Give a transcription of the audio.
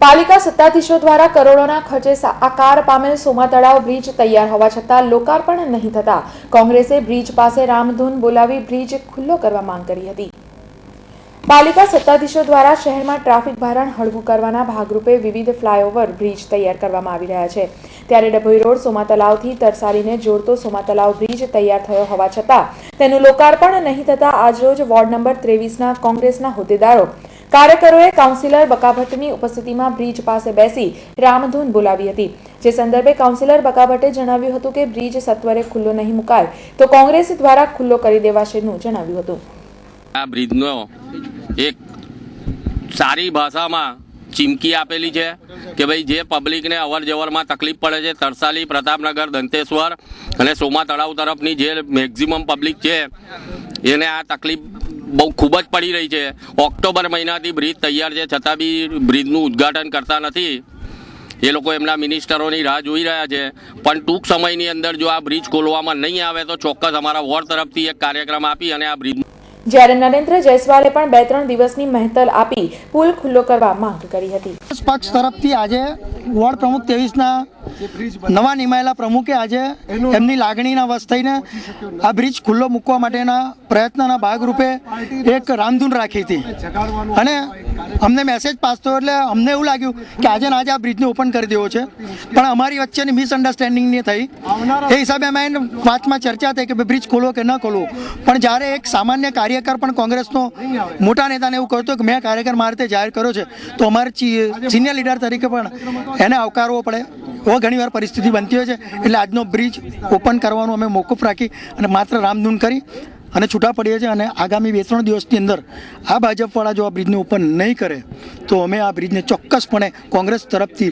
પાલિકા સત્તાધીશો દ્વારા કરોડોના ખર્ચે આકાર પામેલ સોમા તળાવ બ્રિજ તૈયાર હોવા છતાં લોકાર્પણ નહીં થતા કોંગ્રેસે બ્રિજ પાસે રામધૂન બોલાવી બ્રિજ ખુલ્લો કરવા માંગ કરી હતી। પાલિકા સત્તાધીશો દ્વારા શહેરમાં ટ્રાફિક ભારણ હળવું કરવાના ભાગરૂપે વિવિધ ફ્લાયઓવર બ્રિજ તૈયાર કરવામાં આવી રહ્યા છે, ત્યારે ડભોઈ રોડ સોમા તળાવથી તરસાલીને જોડતો સોમા તળાવ બ્રિજ તૈયાર થયો હોવા છતાં તેનું લોકાર્પણ નહીં થતા આજરોજ વોર્ડ નંબર 23ના કોંગ્રેસના હોદ્દેદારો કાર્યકરોએ કાઉન્સિલર બકાભટ્ટની ઉપસ્થિતિમાં બ્રિજ પાસે બેસી રામધૂન બોલાવી હતી, જે સંદર્ભે કાઉન્સિલર બકાભટ્ટે જણાવ્યું હતું કે બ્રિજ સત્વરે ખુલ્લો નહીં મુકાય તો કોંગ્રેસ દ્વારા ખુલ્લો કરી દેવાશેનું જણાવ્યું હતું। આ બ્રિજનો એક સારી ભાષામાં ચીમકી આપેલી છે કે ભાઈ જે પબ્લિકને અવર જવરમાં તકલીફ પડે છે, તરસાલી, પ્રતાપનગર, દંતેશ્વર અને સોમા તળાવ તરફની જે મેક્ઝિમમ પબ્લિક છે એને આ તકલીફ બહુ ખૂબ જ પડી રહી છે। ઓક્ટોબર મહિનાથી બ્રિજ તૈયાર છે છતાં બી બ્રિજનું ઉદ્ઘાટન કરતા નથી। એ લોકો એમના મિનિસ્ટરોની રાહ જોઈ રહ્યા છે, પણ ટૂંક સમયની અંદર જો આ બ્રિજ ખોલવામાં નહીં આવે તો ચોક્કસ અમારા વોર્ડ તરફથી એક કાર્યક્રમ આપી અને આ બ્રિજ જ્યારે નરેન્દ્ર જયસ્વાલે પણ 2-3 દિવસની મહેતલ આપી પુલ ખુલ્લો કરવા માંગ કરી હતી। પક્ષ તરફથી આજે વોર્ડ પ્રમુખ 23ના નવા નિમાયેલા પ્રમુખે આજે એમની લાગણીના વશ થઈને આ બ્રિજ ખુલ્લો મૂકવા માટેના પ્રયત્નના ભાગરૂપે એક રામધૂન રાખી હતી અને અમને મેસેજ પાસ થયો એટલે અમને એવું લાગ્યું કે આજે આ બ્રિજને ઓપન કરી દેવો છે, પણ અમારી વચ્ચેની મિસઅન્ડરસ્ટેન્ડિંગ નહીં થઈ। એ હિસાબે અમે વાતમાં ચર્ચા થઈ કે બ્રિજ ખોલવો કે ન ખોલવો, પણ જ્યારે એક સામાન્ય કાર્યકર પણ કોંગ્રેસનો મોટા નેતાને એવું કહ્યું કે મેં કાર્યકર મારી રીતે જાહેર કર્યો છે તો અમારે સિનિયર લીડર તરીકે પણ એને આવકારવો પડે। એવો ઘણીવાર પરિસ્થિતિ બનતી હોય છે, એટલે આજનો બ્રિજ ઓપન કરવાનું અમે મોકૂફ રાખી અને માત્ર રામધૂન કરી અને છૂટા પડીએ છીએ અને આગામી 2-3 દિવસની અંદર આ ભાજપવાળા જો આ બ્રિજને ઓપન નહીં કરે તો અમે આ બ્રિજને ચોક્કસપણે કોંગ્રેસ તરફથી